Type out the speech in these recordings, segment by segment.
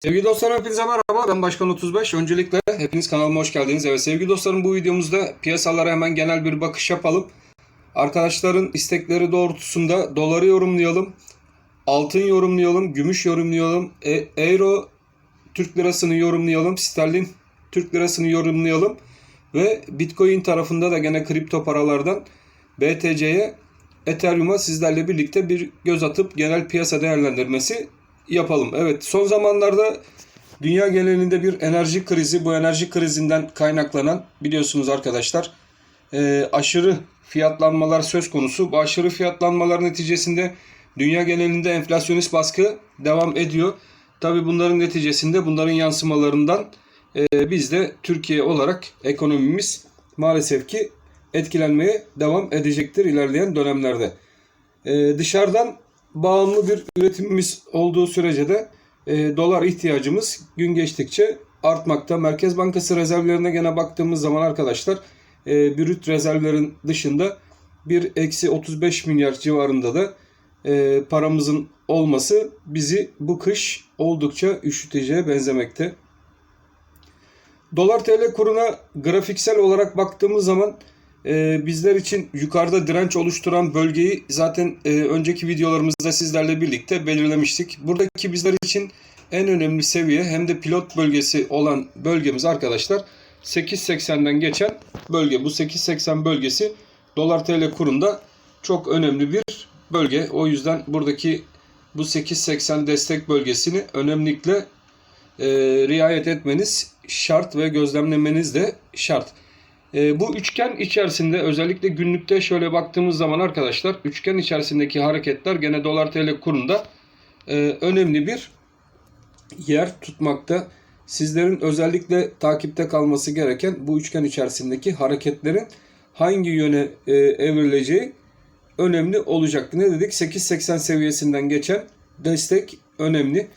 Sevgili dostlarım hepinize merhaba. Ben Başkan 35. Öncelikle hepiniz kanalıma hoş geldiniz. Evet sevgili dostlarım, bu videomuzda piyasalara hemen genel bir bakış yapalım. Arkadaşların istekleri doğrultusunda doları yorumlayalım, altın yorumlayalım, gümüş yorumlayalım, euro Türk lirasını yorumlayalım, sterlin Türk lirasını yorumlayalım ve Bitcoin tarafında da gene kripto paralardan BTC'ye, Ethereum'a sizlerle birlikte bir göz atıp genel piyasa değerlendirmesi yapalım. Evet, son zamanlarda dünya genelinde bir enerji krizi, bu enerji krizinden kaynaklanan biliyorsunuz arkadaşlar aşırı fiyatlanmalar söz konusu. Bu aşırı fiyatlanmalar neticesinde dünya genelinde enflasyonist baskı devam ediyor. Tabii bunların neticesinde, bunların yansımalarından biz de Türkiye olarak ekonomimiz maalesef ki etkilenmeye devam edecektir ilerleyen dönemlerde. Dışarıdan bağımlı bir üretimimiz olduğu sürece de dolar ihtiyacımız gün geçtikçe artmakta. Merkez Bankası rezervlerine gene baktığımız zaman arkadaşlar brüt rezervlerin dışında bir eksi 35 milyar civarında da paramızın olması bizi bu kış oldukça üşüteceğe benzemekte. Dolar TL kuruna grafiksel olarak baktığımız zaman bizler için yukarıda direnç oluşturan bölgeyi zaten önceki videolarımızda sizlerle birlikte belirlemiştik. Buradaki bizler için en önemli seviye hem de pilot bölgesi olan bölgemiz arkadaşlar 8.80'den geçen bölge. Bu 8.80 bölgesi dolar TL kurunda çok önemli bir bölge. O yüzden buradaki bu 8.80 destek bölgesini önemlilikle riayet etmeniz şart ve gözlemlemeniz de şart. Bu üçgen içerisinde özellikle günlükte şöyle baktığımız zaman arkadaşlar üçgen içerisindeki hareketler gene dolar TL kurunda önemli bir yer tutmakta. Sizlerin özellikle takipte kalması gereken bu üçgen içerisindeki hareketlerin hangi yöne evrileceği önemli olacaktı. Ne dedik? 8.80 seviyesinden geçen destek önemli.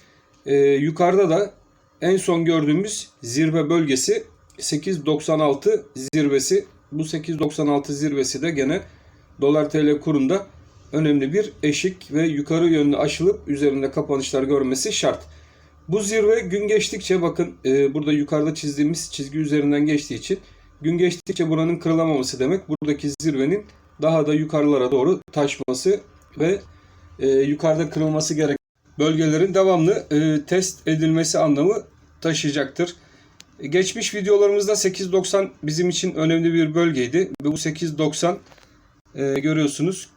Yukarıda da en son gördüğümüz zirve bölgesi 8.96 zirvesi. Bu 8.96 zirvesi de gene dolar TL kurunda önemli bir eşik ve yukarı yönlü aşılıp üzerinde kapanışlar görmesi şart. Bu zirve gün geçtikçe bakın burada yukarıda çizdiğimiz çizgi üzerinden geçtiği için gün geçtikçe buranın kırılamaması demek. Buradaki zirvenin daha da yukarılara doğru taşması ve yukarıda kırılması gereken bölgelerin devamlı test edilmesi anlamı taşıyacaktır. Geçmiş videolarımızda 8.90 bizim için önemli bir bölgeydi ve bu 8.90 görüyorsunuz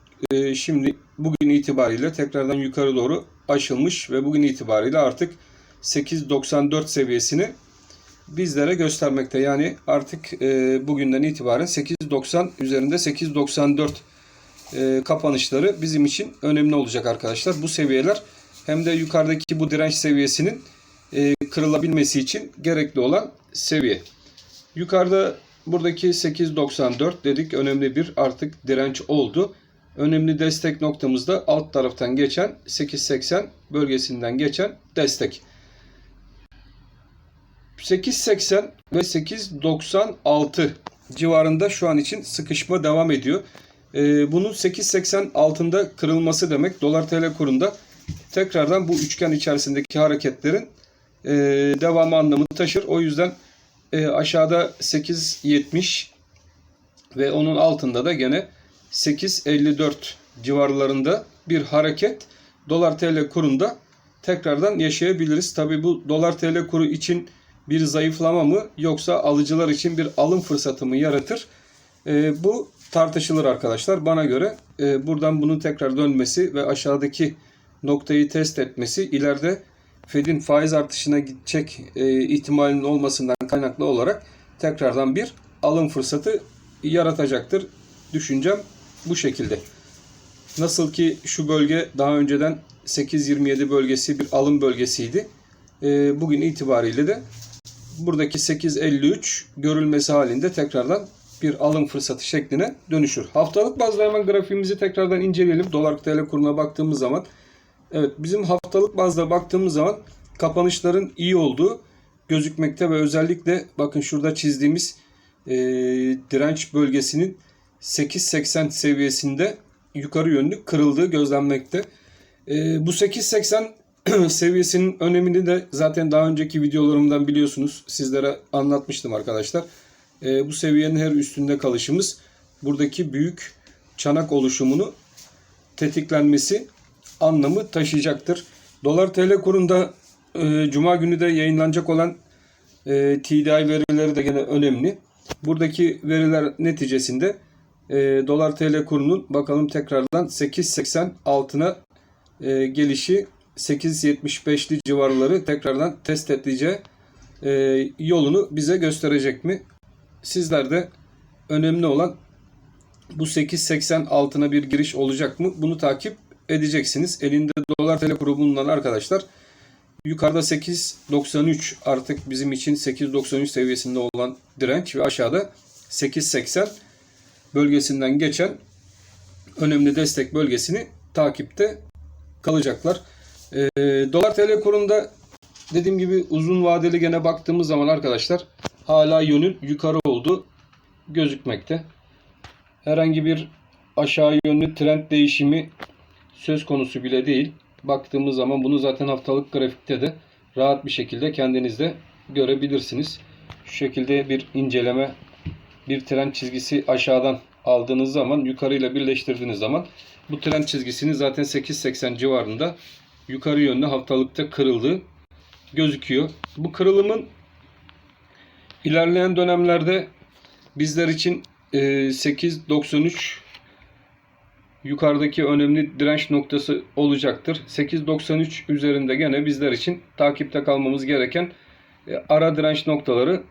şimdi bugün itibariyle tekrardan yukarı doğru aşılmış ve bugün itibariyle artık 8.94 seviyesini bizlere göstermekte. Yani artık bugünden itibaren 8.90 üzerinde 8.94 kapanışları bizim için önemli olacak arkadaşlar. Bu seviyeler hem de yukarıdaki bu direnç seviyesinin kırılabilmesi için gerekli olan seviye. Yukarıda buradaki 8.94 dedik önemli bir artık direnç oldu. Önemli destek noktamızda alt taraftan geçen 8.80 bölgesinden geçen destek. 8.80 ve 8.96 civarında şu an için sıkışma devam ediyor. Bunun 8.80 altında kırılması demek dolar TL kurunda tekrardan bu üçgen içerisindeki hareketlerin devamı anlamını taşır. O yüzden aşağıda 8.70 ve onun altında da gene 8.54 civarlarında bir hareket dolar TL kurunda tekrardan yaşayabiliriz. Tabi bu dolar TL kuru için bir zayıflama mı yoksa alıcılar için bir alım fırsatı mı yaratır? Bu tartışılır arkadaşlar. Bana göre buradan bunun tekrar dönmesi ve aşağıdaki noktayı test etmesi ileride Fed'in faiz artışına gidecek ihtimalinin olmasından kaynaklı olarak tekrardan bir alım fırsatı yaratacaktır. Düşüncem bu şekilde. Nasıl ki şu bölge daha önceden 8.27 bölgesi bir alım bölgesiydi. Bugün itibariyle de buradaki 8.53 görülmesi halinde tekrardan bir alım fırsatı şekline dönüşür. Haftalık bazda hemen grafiğimizi tekrardan inceleyelim. Dolar TL kuruna baktığımız zaman evet bizim haftalık bazda baktığımız zaman kapanışların iyi olduğu gözükmekte ve özellikle bakın şurada çizdiğimiz direnç bölgesinin 8.80 seviyesinde yukarı yönlü kırıldığı gözlenmekte. Bu 8.80 seviyesinin önemini de zaten daha önceki videolarımdan biliyorsunuz. Sizlere anlatmıştım arkadaşlar. Bu seviyenin her üstünde kalışımız buradaki büyük çanak oluşumunu tetiklenmesi anlamı taşıyacaktır. Dolar TL kurunda Cuma günü de yayınlanacak olan TDI verileri de gene önemli. Buradaki veriler neticesinde Dolar TL kurunun bakalım tekrardan 8.80 altına gelişi, 8.75'li civarları tekrardan test edeceği yolunu bize gösterecek mi? Sizler de önemli olan bu 8.80 altına bir giriş olacak mı? Bunu takip edeceksiniz. Elinde Dolar TL kuru bulunan arkadaşlar, yukarıda 8.93 artık bizim için 8.93 seviyesinde olan direnç ve aşağıda 8.80 bölgesinden geçen önemli destek bölgesini takipte kalacaklar. Dolar TL kurunda dediğim gibi uzun vadeli gene baktığımız zaman arkadaşlar hala yönün yukarı olduğu gözükmekte. Herhangi bir aşağı yönlü trend değişimi söz konusu bile değil. Baktığımız zaman bunu zaten haftalık grafikte de rahat bir şekilde kendiniz de görebilirsiniz. Şu şekilde bir inceleme, bir trend çizgisi aşağıdan aldığınız zaman yukarıyla birleştirdiğiniz zaman bu trend çizgisinin zaten 8.80 civarında yukarı yönlü haftalıkta kırıldığı gözüküyor. Bu kırılımın ilerleyen dönemlerde bizler için 8.93 yukarıdaki önemli direnç noktası olacaktır. 8.93 üzerinde gene bizler için takipte kalmamız gereken ara direnç noktaları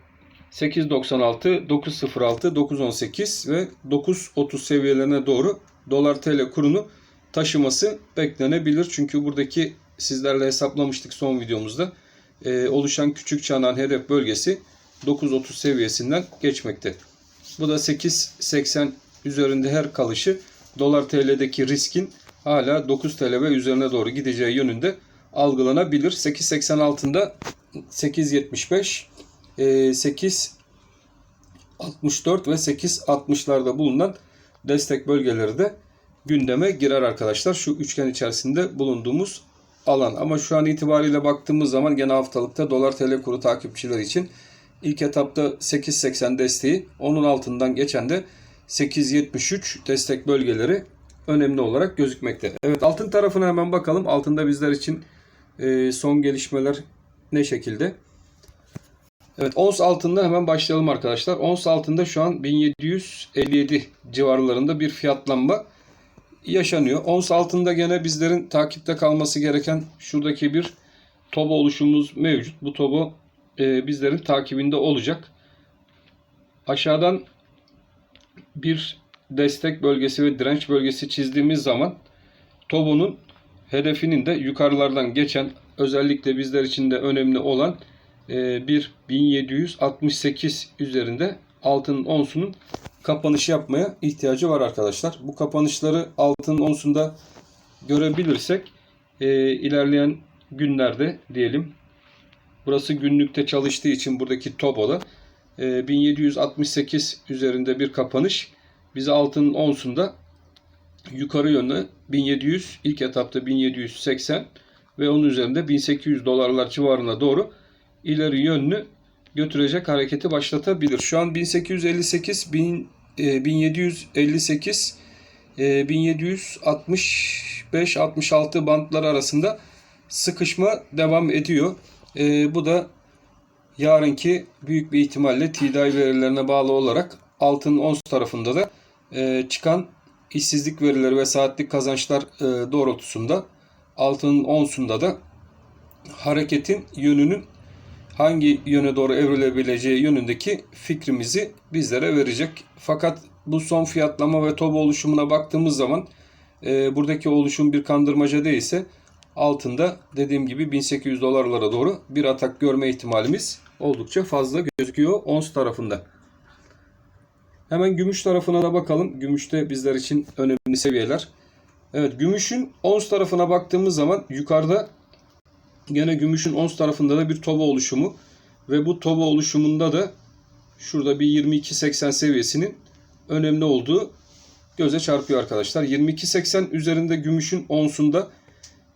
8.96, 9.06, 9.18 ve 9.30 seviyelerine doğru Dolar TL kurunu taşıması beklenebilir. Çünkü buradaki sizlerle hesaplamıştık son videomuzda. Oluşan küçük çanağın hedef bölgesi 9.30 seviyesinden geçmekte. Bu da 8.80 üzerinde her kalışı Dolar TL'deki riskin hala 9 TL ve üzerine doğru gideceği yönünde algılanabilir. 8.80 altında 8.75, 8.64 ve 8.60'larda bulunan destek bölgeleri de gündeme girer arkadaşlar. Şu üçgen içerisinde bulunduğumuz alan. Ama şu an itibariyle baktığımız zaman gene haftalıkta Dolar TL kuru takipçiler için ilk etapta 8.80 desteği, onun altından geçen de 8.73 destek bölgeleri önemli olarak gözükmekte. Evet, altın tarafına hemen bakalım. Altında bizler için son gelişmeler ne şekilde? Evet, ons altında hemen başlayalım arkadaşlar. Ons altında şu an 1757 civarlarında bir fiyatlanma yaşanıyor. Ons altında gene bizlerin takipte kalması gereken şuradaki bir toba oluşumumuz mevcut. Bu toba bizlerin takibinde olacak. Aşağıdan bir destek bölgesi ve direnç bölgesi çizdiğimiz zaman tobonun hedefinin de yukarılardan geçen, özellikle bizler için de önemli olan bir 1768 üzerinde altının onsunun kapanışı yapmaya ihtiyacı var arkadaşlar. Bu kapanışları altının onsunda görebilirsek ilerleyen günlerde diyelim, burası günlükte çalıştığı için buradaki toboda 1768 üzerinde bir kapanış bize altının onsunda yukarı yönlü 1700, ilk etapta 1780 ve onun üzerinde 1800 dolarlar civarına doğru ileri yönlü götürecek hareketi başlatabilir. Şu an 1858, 1758, 1765-66 bantlar arasında sıkışma devam ediyor. Bu da yarınki büyük bir ihtimalle TDI verilerine bağlı olarak altın ons tarafında da çıkan işsizlik verileri ve saatlik kazançlar doğrultusunda altının onsunda da hareketin yönünün hangi yöne doğru evrilebileceği yönündeki fikrimizi bizlere verecek. Fakat bu son fiyatlama ve toba oluşumuna baktığımız zaman buradaki oluşum bir kandırmaca değilse altında dediğim gibi 1800 dolarlara doğru bir atak görme ihtimalimiz oldukça fazla gözüküyor ons tarafında. Hemen gümüş tarafına da bakalım. Gümüşte bizler için önemli seviyeler. Evet, gümüşün ons tarafına baktığımız zaman yukarıda gene gümüşün ons tarafında da bir toba oluşumu ve bu toba oluşumunda da şurada bir 22.80 seviyesinin önemli olduğu göze çarpıyor arkadaşlar. 22.80 üzerinde gümüşün onsunda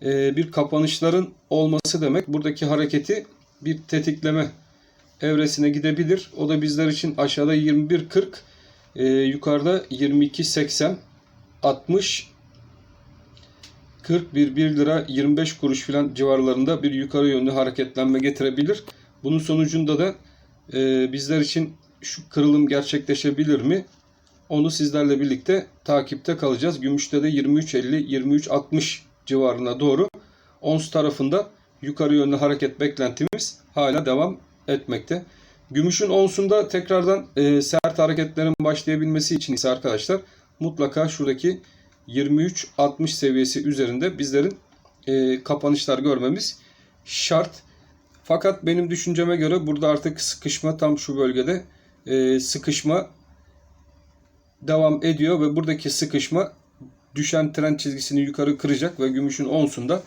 bir kapanışların olması demek. Buradaki hareketi bir tetikleme evresine gidebilir. O da bizler için aşağıda 21.40, yukarıda 22.80, 60, 41 1 lira 25 kuruş filan civarlarında bir yukarı yönlü hareketlenme getirebilir. Bunun sonucunda da bizler için şu kırılım gerçekleşebilir mi? Onu sizlerle birlikte takipte kalacağız. Gümüşte de 23.50-23.60 civarına doğru ons tarafında yukarı yönlü hareket beklentimiz hala devam etmekte. Gümüşün onsunda tekrardan sert hareketlerin başlayabilmesi için ise arkadaşlar mutlaka şuradaki 23.60 seviyesi üzerinde bizlerin kapanışlar görmemiz şart. Fakat benim düşünceme göre burada artık sıkışma tam şu bölgede sıkışma devam ediyor ve buradaki sıkışma düşen trend çizgisini yukarı kıracak ve gümüşün onsunda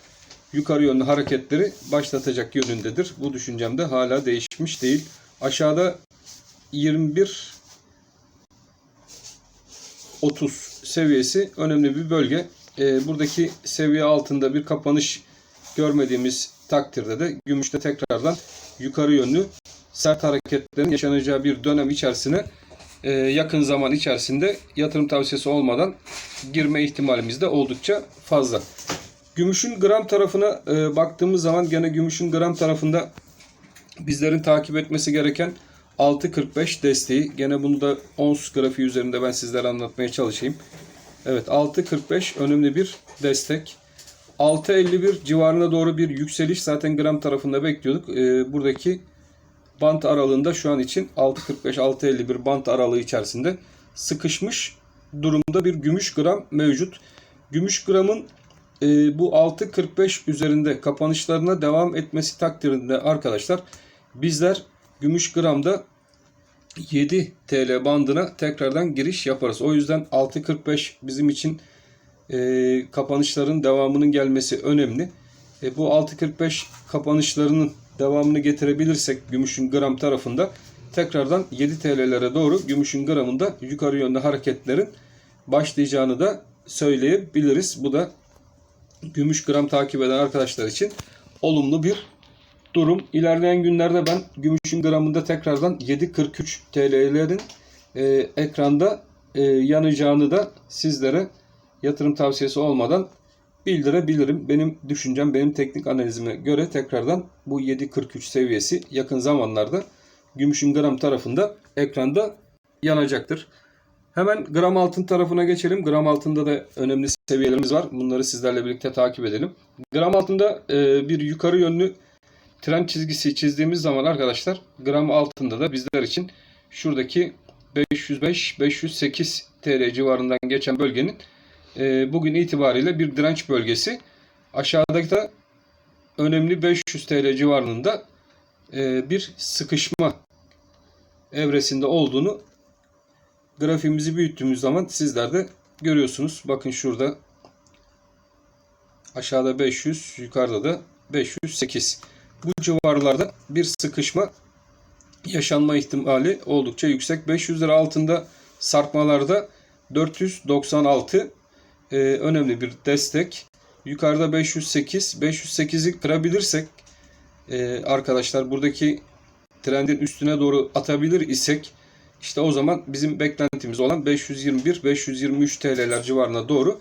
yukarı yönlü hareketleri başlatacak yönündedir. Bu düşüncem de hala değişmiş değil. Aşağıda 21.30 seviyesi önemli bir bölge. Buradaki seviye altında bir kapanış görmediğimiz takdirde de gümüşte tekrardan yukarı yönlü sert hareketlerin yaşanacağı bir dönem içerisine yakın zaman içerisinde yatırım tavsiyesi olmadan girme ihtimalimiz de oldukça fazla. Gümüşün gram tarafına baktığımız zaman gene gümüşün gram tarafında bizlerin takip etmesi gereken 6.45 desteği. Gene bunu da ons grafiği üzerinde ben sizlere anlatmaya çalışayım. Evet, 6.45 önemli bir destek. 6.51 civarına doğru bir yükseliş zaten gram tarafında bekliyorduk. Buradaki bant aralığında şu an için 6.45-6.51 bant aralığı içerisinde sıkışmış durumda bir gümüş gram mevcut. Gümüş gramın bu 6.45 üzerinde kapanışlarına devam etmesi takdirinde arkadaşlar bizler gümüş gramda 7 TL bandına tekrardan giriş yaparız. O yüzden 6.45 bizim için kapanışların devamının gelmesi önemli. Bu 6.45 kapanışlarının devamını getirebilirsek gümüşün gram tarafında tekrardan 7 TL'lere doğru gümüşün gramında yukarı yönlü hareketlerin başlayacağını da söyleyebiliriz. Bu da gümüş gram takip eden arkadaşlar için olumlu bir durum. İlerleyen günlerde ben gümüşün gramında tekrardan 7.43 TL'lerin ekranda yanacağını da sizlere yatırım tavsiyesi olmadan bildirebilirim. Benim düşüncem, benim teknik analizime göre tekrardan bu 7.43 seviyesi yakın zamanlarda gümüşün gram tarafında ekranda yanacaktır. Hemen gram altın tarafına geçelim. Gram altında da önemli seviyelerimiz var. Bunları sizlerle birlikte takip edelim. Gram altında bir yukarı yönlü trend çizgisi çizdiğimiz zaman arkadaşlar gram altında da bizler için şuradaki 505-508 TL civarından geçen bölgenin bugün itibariyle bir direnç bölgesi. Aşağıdaki da önemli 500 TL civarında bir sıkışma evresinde olduğunu grafiğimizi büyüttüğümüz zaman sizler de görüyorsunuz. Bakın şurada aşağıda 500, yukarıda da 508. Bu civarlarda bir sıkışma yaşanma ihtimali oldukça yüksek. 500 lira altında sarkmalarda 496 önemli bir destek. Yukarıda 508. 508'i kırabilirsek arkadaşlar buradaki trendin üstüne doğru atabilir isek işte o zaman bizim beklentimiz olan 521-523 TL'ler civarına doğru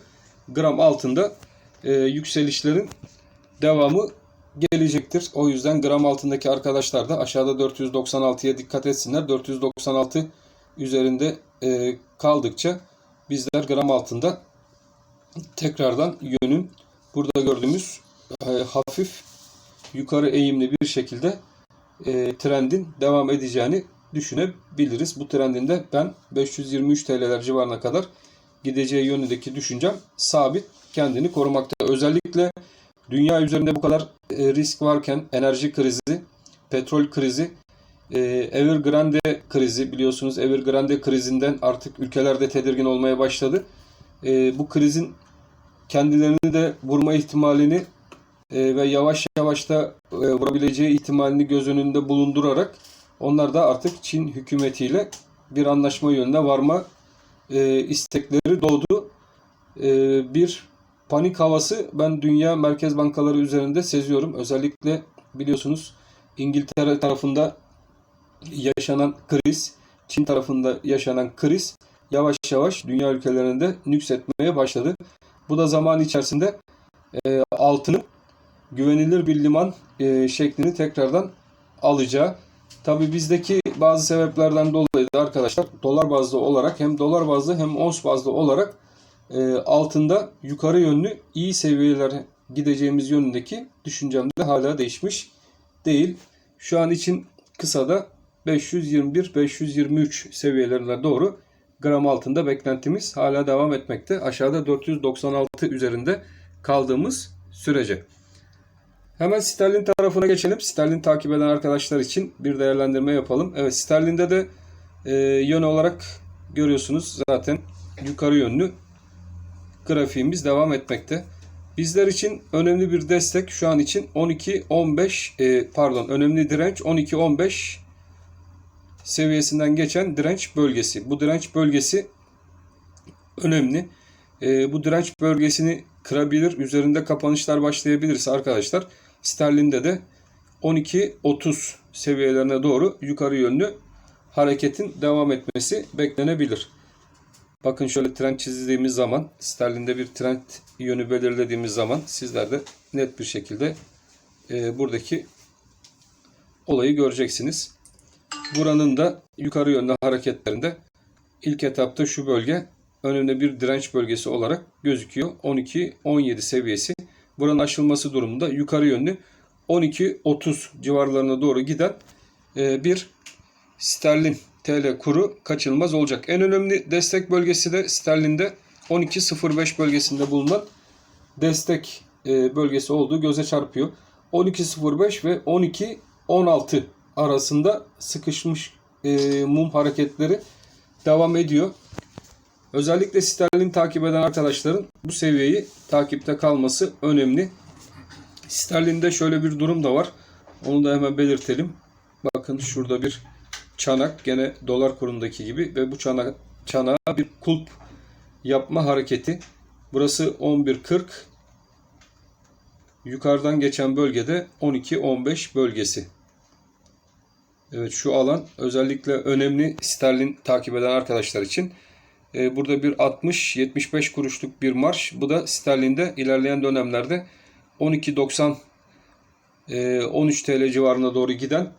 gram altında yükselişlerin devamı gelecektir. O yüzden gram altındaki arkadaşlar da aşağıda 496'ya dikkat etsinler. 496 üzerinde kaldıkça bizler gram altında tekrardan yönün burada gördüğümüz hafif yukarı eğimli bir şekilde trendin devam edeceğini düşünebiliriz. Bu trendin de ben 523 TL'ler civarına kadar gideceği yönündeki düşüncem sabit, kendini korumakta. Özellikle dünya üzerinde bu kadar risk varken enerji krizi, petrol krizi, Evergrande krizi, biliyorsunuz Evergrande krizinden artık ülkeler de tedirgin olmaya başladı. Bu krizin kendilerini de vurma ihtimalini ve yavaş yavaş da vurabileceği ihtimalini göz önünde bulundurarak onlar da artık Çin hükümetiyle bir anlaşma yönüne varma istekleri doğdu. Bir panik havası ben dünya merkez bankaları üzerinde seziyorum. Özellikle biliyorsunuz İngiltere tarafında yaşanan kriz, Çin tarafında yaşanan kriz yavaş yavaş dünya ülkelerinde nüksetmeye başladı. Bu da zaman içerisinde altının güvenilir bir liman şeklini tekrardan alacağı. Tabi bizdeki bazı sebeplerden dolayı da arkadaşlar dolar bazlı olarak hem dolar bazlı hem ons bazlı olarak altında yukarı yönlü iyi seviyelere gideceğimiz yönündeki düşüncem de hala değişmiş değil. Şu an için kısada 521-523 seviyelerine doğru gram altında beklentimiz hala devam etmekte. Aşağıda 496 üzerinde kaldığımız sürece. Hemen sterlin tarafına geçelim. Sterlin takip eden arkadaşlar için bir değerlendirme yapalım. Evet, sterlinde de yön olarak görüyorsunuz zaten yukarı yönlü grafiğimiz devam etmekte. Bizler için önemli bir destek şu an için 12-15 önemli direnç 12-15 seviyesinden geçen direnç bölgesi. Bu direnç bölgesi önemli. Bu direnç bölgesini kırabilir, üzerinde kapanışlar başlayabilirse arkadaşlar sterlinde de 12.30 seviyelerine doğru yukarı yönlü hareketin devam etmesi beklenebilir. Bakın şöyle trend çizdiğimiz zaman, sterlinde bir trend yönü belirlediğimiz zaman sizler de net bir şekilde buradaki olayı göreceksiniz. Buranın da yukarı yönlü hareketlerinde ilk etapta şu bölge önemli bir direnç bölgesi olarak gözüküyor. 12-17 seviyesi. Buranın aşılması durumunda yukarı yönlü 12.30 civarlarına doğru giden bir sterlin TL kuru kaçınılmaz olacak. En önemli destek bölgesi de sterlinde 12.05 bölgesinde bulunan destek bölgesi olduğu göze çarpıyor. 12.05 ve 12.16 arasında sıkışmış mum hareketleri devam ediyor. Özellikle sterlin takip eden arkadaşların bu seviyeyi takipte kalması önemli. Sterlinde şöyle bir durum da var. Onu da hemen belirtelim. Bakın şurada bir çanak, gene dolar kurundaki gibi ve bu çanağa bir kulp yapma hareketi. Burası 11.40. Yukarıdan geçen bölgede 12.15 bölgesi. Evet, şu alan özellikle önemli sterlin takip eden arkadaşlar için. Burada bir 60-75 kuruşluk bir marş. Bu da sterlinde ilerleyen dönemlerde 12.90 13 TL civarına doğru giden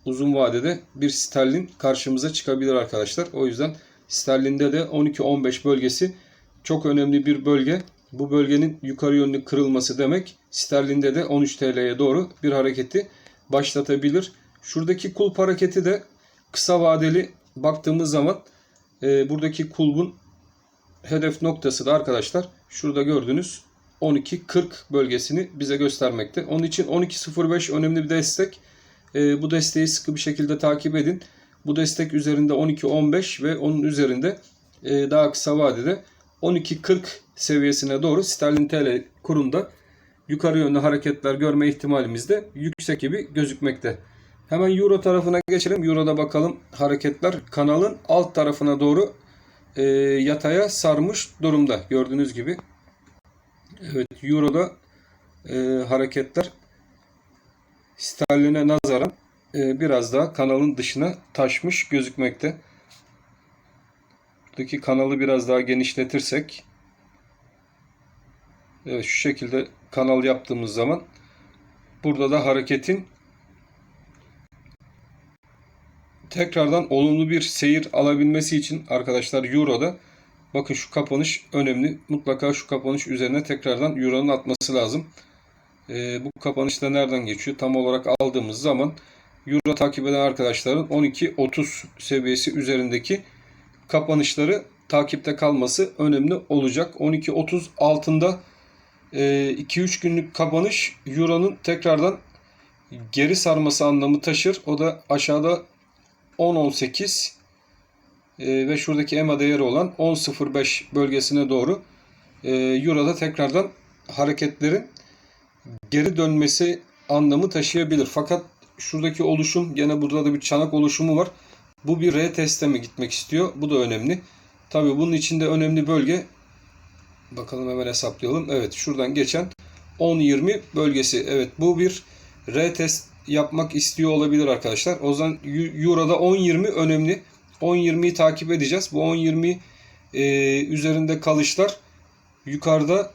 uzun vadede bir sterlin karşımıza çıkabilir arkadaşlar. O yüzden sterlinde de 12-15 bölgesi çok önemli bir bölge. Bu bölgenin yukarı yönlü kırılması demek sterlinde de 13 TL'ye doğru bir hareketi başlatabilir. Şuradaki kulp hareketi de kısa vadeli baktığımız zaman buradaki kulbun hedef noktası da arkadaşlar şurada gördüğünüz 12.40 bölgesini bize göstermekte. Onun için 12.05 önemli bir destek. Bu desteği sıkı bir şekilde takip edin. Bu destek üzerinde 12.15 ve onun üzerinde daha kısa vadede 12.40 seviyesine doğru sterlin TL kurunda yukarı yönlü hareketler görme ihtimalimiz de yüksek gibi gözükmekte. Hemen Euro tarafına geçelim. Euro'da bakalım hareketler kanalın alt tarafına doğru yataya sarmış durumda. Gördüğünüz gibi. Evet, Euro'da hareketler sterline nazaran biraz daha kanalın dışına taşmış gözükmekte. Buradaki kanalı biraz daha genişletirsek, evet, şu şekilde kanal yaptığımız zaman burada da hareketin tekrardan olumlu bir seyir alabilmesi için arkadaşlar Euro'da bakın şu kapanış önemli. Mutlaka şu kapanış üzerine tekrardan Euro'nun atması lazım. Bu kapanışta nereden geçiyor? Tam olarak aldığımız zaman Euro takip eden arkadaşların 12.30 seviyesi üzerindeki kapanışları takipte kalması önemli olacak. 12.30 altında 2-3 günlük kapanış Euro'nun tekrardan geri sarması anlamı taşır. O da aşağıda 10.18 ve şuradaki EMA değeri olan 10.05 bölgesine doğru Euro'da tekrardan hareketlerin geri dönmesi anlamı taşıyabilir. Fakat şuradaki oluşum, gene burada da bir çanak oluşumu var. Bu bir reteste mi gitmek istiyor? Bu da önemli. Tabii bunun için de önemli bölge Bakalım hemen hesaplayalım. Evet, şuradan geçen 10-20 bölgesi. Evet, bu bir retest yapmak istiyor olabilir arkadaşlar. O zaman Euro'da 10-20 önemli. 10-20'yi takip edeceğiz. Bu 10-20 üzerinde kalışlar yukarıda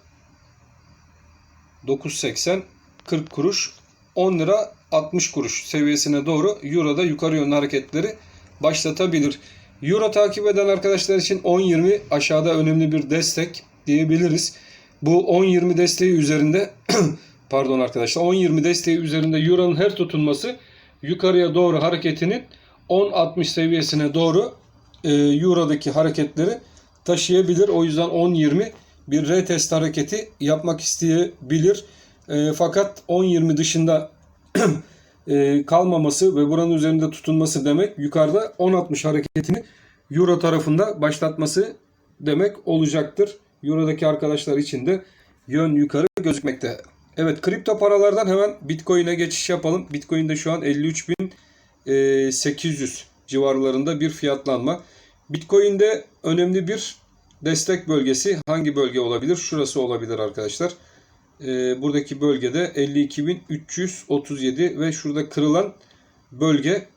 9.80 40 kuruş 10 lira 60 kuruş seviyesine doğru Euro'da yukarı yönlü hareketleri başlatabilir. Euro takip eden arkadaşlar için 10-20 aşağıda önemli bir destek diyebiliriz. Bu 10-20 desteği üzerinde pardon arkadaşlar, 10-20 desteği üzerinde Euro'nun her tutunması yukarıya doğru hareketinin 10-60 seviyesine doğru Euro'daki hareketleri taşıyabilir. O yüzden 10-20 bir retest hareketi yapmak isteyebilir. Fakat 10-20 dışında kalmaması ve buranın üzerinde tutunması demek yukarıda 10-60 hareketini Euro tarafında başlatması demek olacaktır. Euro'daki arkadaşlar için de yön yukarı gözükmekte. Evet, kripto paralardan hemen Bitcoin'e geçiş yapalım. Bitcoin'de şu an 53.800 civarlarında bir fiyatlanma. Bitcoin'de önemli bir destek bölgesi hangi bölge olabilir? Şurası olabilir arkadaşlar. Buradaki bölgede 52.337 ve şurada kırılan bölge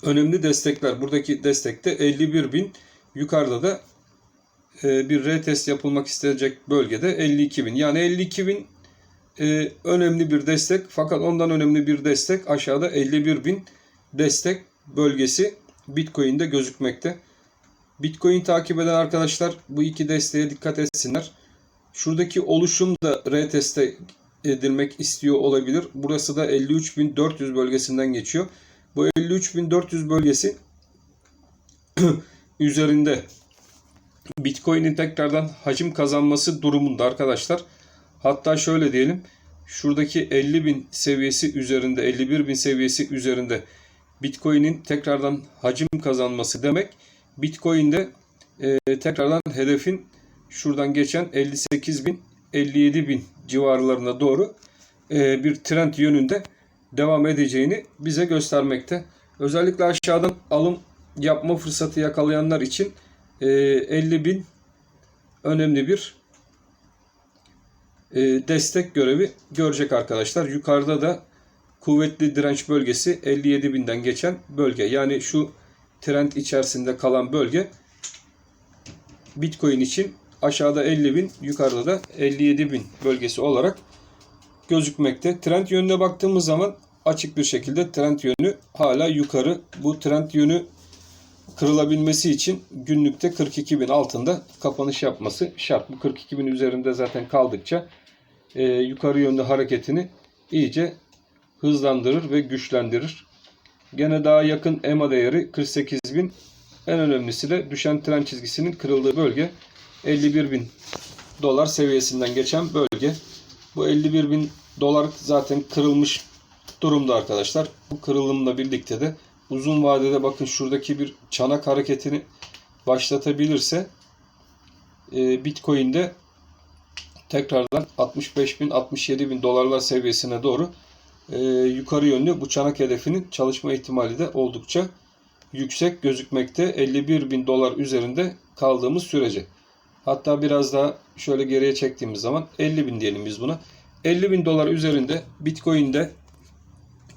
önemli destekler. Buradaki destekte 51.000, yukarıda da bir retest yapılmak isteyecek bölgede 52.000. Yani 52.000 önemli bir destek, fakat ondan önemli bir destek aşağıda 51.000 destek bölgesi Bitcoin'de gözükmekte. Bitcoin takip eden arkadaşlar bu iki desteğe dikkat etsinler. Şuradaki oluşum da reteste edilmek istiyor olabilir. Burası da 53.400 bölgesinden geçiyor. Bu 53.400 bölgesi üzerinde Bitcoin'in tekrardan hacim kazanması durumunda arkadaşlar. Hatta şöyle diyelim, şuradaki 50.000 seviyesi üzerinde, 51.000 seviyesi üzerinde Bitcoin'in tekrardan hacim kazanması demek, Bitcoin'de tekrardan hedefin şuradan geçen 58.000, 57.000 civarlarına doğru bir trend yönünde devam edeceğini bize göstermekte. Özellikle aşağıdan alım yapma fırsatı yakalayanlar için 50.000 önemli bir destek görevi görecek arkadaşlar. Yukarıda da kuvvetli direnç bölgesi 57.000'den geçen bölge. Yani şu trend içerisinde kalan bölge Bitcoin için aşağıda 50.000, yukarıda da 57.000 bölgesi olarak gözükmekte. Trend yönüne baktığımız zaman açık bir şekilde trend yönü hala yukarı. Bu trend yönü kırılabilmesi için günlükte 42.000 altında kapanış yapması şart. Bu 42.000 üzerinde zaten kaldıkça yukarı yönlü hareketini iyice hızlandırır ve güçlendirir. Gene daha yakın EMA değeri 48.000. En önemlisi de düşen trend çizgisinin kırıldığı bölge 51.000 dolar seviyesinden geçen bölge. Bu 51.000 dolar zaten kırılmış durumda arkadaşlar. Bu kırılımla birlikte de uzun vadede bakın şuradaki bir çanak hareketini başlatabilirse Bitcoin'de tekrardan 65.000 67.000 dolarlar seviyesine doğru yukarı yönlü bu çanak hedefinin çalışma ihtimali de oldukça yüksek gözükmekte 51.000 dolar üzerinde kaldığımız sürece. Hatta biraz daha şöyle geriye çektiğimiz zaman 50.000 diyelim biz buna. 50.000 dolar üzerinde Bitcoin'de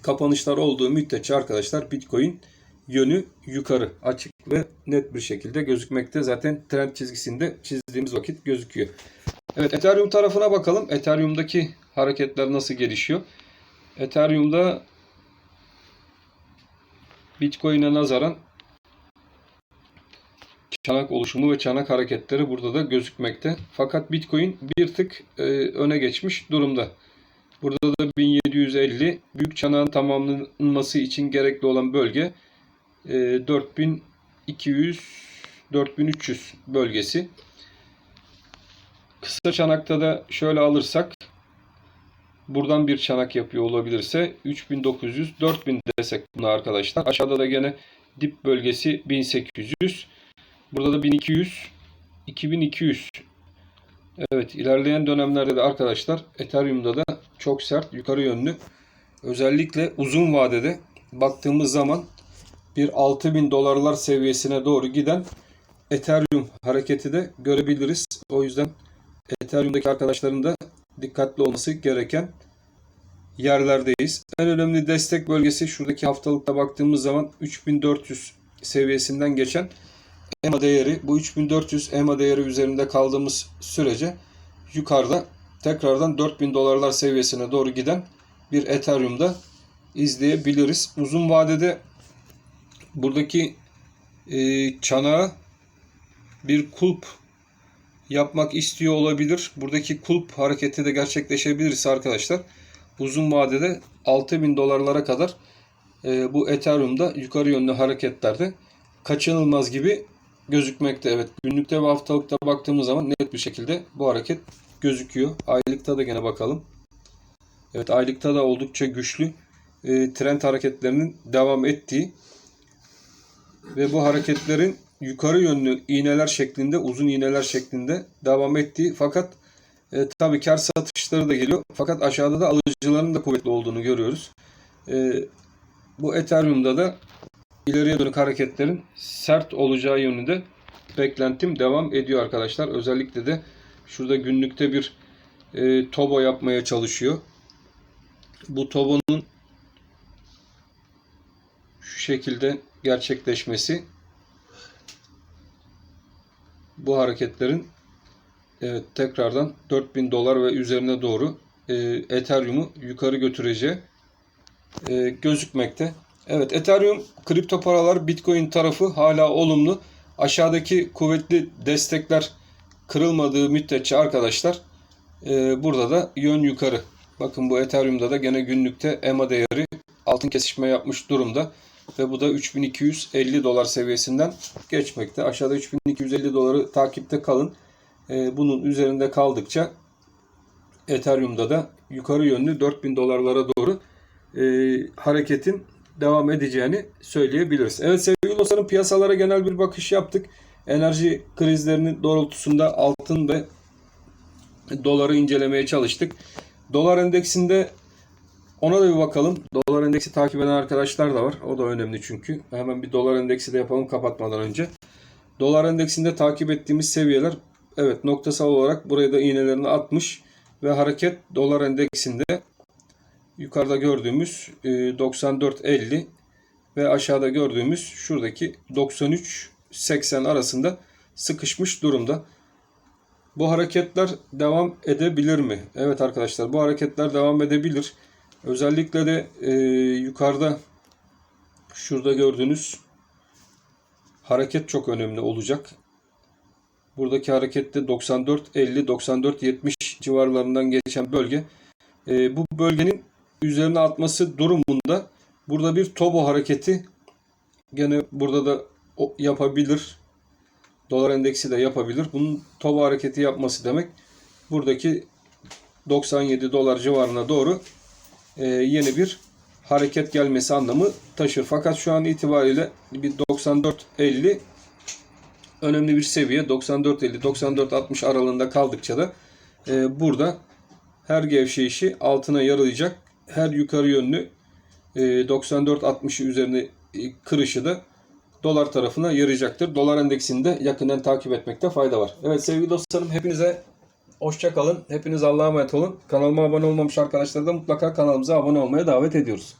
kapanışlar olduğu müddetçe arkadaşlar Bitcoin yönü yukarı açık ve net bir şekilde gözükmekte. Zaten trend çizgisinde çizdiğimiz vakit gözüküyor. Evet, Ethereum tarafına bakalım. Ethereum'daki hareketler nasıl gelişiyor? Ethereum'da Bitcoin'e nazaran çanak oluşumu ve çanak hareketleri burada da gözükmekte. Fakat Bitcoin bir tık öne geçmiş durumda. Burada da 1750 büyük çanağın tamamlanması için gerekli olan bölge 4200 4300 bölgesi. Kısa çanakta da şöyle alırsak buradan bir çanak yapıyor olabilirse 3900 4000 desek buna arkadaşlar. Aşağıda da gene dip bölgesi 1800. Burada da 1200 2200. Evet, ilerleyen dönemlerde de arkadaşlar Ethereum'da da çok sert yukarı yönlü, özellikle uzun vadede baktığımız zaman bir 6.000 dolarlar seviyesine doğru giden Ethereum hareketi de görebiliriz. O yüzden Ethereum'daki arkadaşların da dikkatli olması gereken yerlerdeyiz. En önemli destek bölgesi şuradaki haftalıkta baktığımız zaman 3400 seviyesinden geçen EMA değeri. Bu 3400 EMA değeri üzerinde kaldığımız sürece yukarıda tekrardan 4000 dolarlar seviyesine doğru giden bir Ethereum'da izleyebiliriz. Uzun vadede buradaki çanağı bir kulp yapmak istiyor olabilir. Buradaki kulp hareketi de gerçekleşebilirse arkadaşlar uzun vadede 6000 dolarlara kadar bu Ethereum'da yukarı yönlü hareketlerde kaçınılmaz gibi gözükmekte. Evet, günlükte ve haftalıkta baktığımız zaman net bir şekilde bu hareket gözüküyor. Aylıkta da gene bakalım. Evet, aylıkta da oldukça güçlü trend hareketlerinin devam ettiği ve bu hareketlerin yukarı yönlü iğneler şeklinde, uzun iğneler şeklinde devam ettiği, fakat tabii kar satışları da geliyor. Fakat aşağıda da alıcıların da kuvvetli olduğunu görüyoruz. Bu Ethereum'da da ileriye dönük hareketlerin sert olacağı yönünde beklentim devam ediyor arkadaşlar. Özellikle de şurada günlükte bir tobo yapmaya çalışıyor. Bu tobonun şu şekilde gerçekleşmesi bu hareketlerin tekrardan 4000 dolar ve üzerine doğru Ethereum'u yukarı götüreceği gözükmekte. Evet, Ethereum, kripto paralar, Bitcoin tarafı hala olumlu. Aşağıdaki kuvvetli destekler kırılmadığı müddetçe arkadaşlar burada da yön yukarı. Bakın bu Ethereum'da da gene günlükte EMA değeri altın kesişme yapmış durumda. Ve bu da 3250 dolar seviyesinden geçmekte. Aşağıda 3250 doları takipte kalın. Bunun üzerinde kaldıkça Ethereum'da da yukarı yönlü 4000 dolarlara doğru hareketin devam edeceğini söyleyebiliriz. Evet sevgili dostlarım, piyasalara genel bir bakış yaptık. Enerji krizlerinin doğrultusunda altın ve doları incelemeye çalıştık. Dolar endeksinde ona da bir bakalım. Dolar endeksi takip eden arkadaşlar da var. O da önemli çünkü. Hemen bir dolar endeksi de yapalım kapatmadan önce. Dolar endeksinde takip ettiğimiz seviyeler, evet, noktasal olarak buraya da iğnelerini atmış ve hareket dolar endeksinde yukarıda gördüğümüz 94.50 ve aşağıda gördüğümüz şuradaki 93.80 arasında sıkışmış durumda. Bu hareketler devam edebilir mi? Evet arkadaşlar, bu hareketler devam edebilir. Özellikle de yukarıda şurada gördüğünüz hareket çok önemli olacak. Buradaki harekette 94.50-94.70 civarlarından geçen bölge. Bu bölgenin üzerine atması durumunda burada bir tobo hareketi gene burada da yapabilir. Dolar endeksi de yapabilir. Bunun tobo hareketi yapması demek buradaki 97 dolar civarına doğru yeni bir hareket gelmesi anlamı taşır. Fakat şu an itibariyle bir 94.50 önemli bir seviye. 94.50-94.60 aralığında kaldıkça da burada her gevşeyişi altına yaralayacak. Her yukarı yönlü 94.60'ı üzerine kırışı da dolar tarafına yarayacaktır. Dolar endeksini de yakından takip etmekte fayda var. Evet sevgili dostlarım, hepinize hoşça kalın. Hepiniz Allah'a emanet olun. Kanalıma abone olmamış arkadaşlar da mutlaka kanalımıza abone olmaya davet ediyoruz.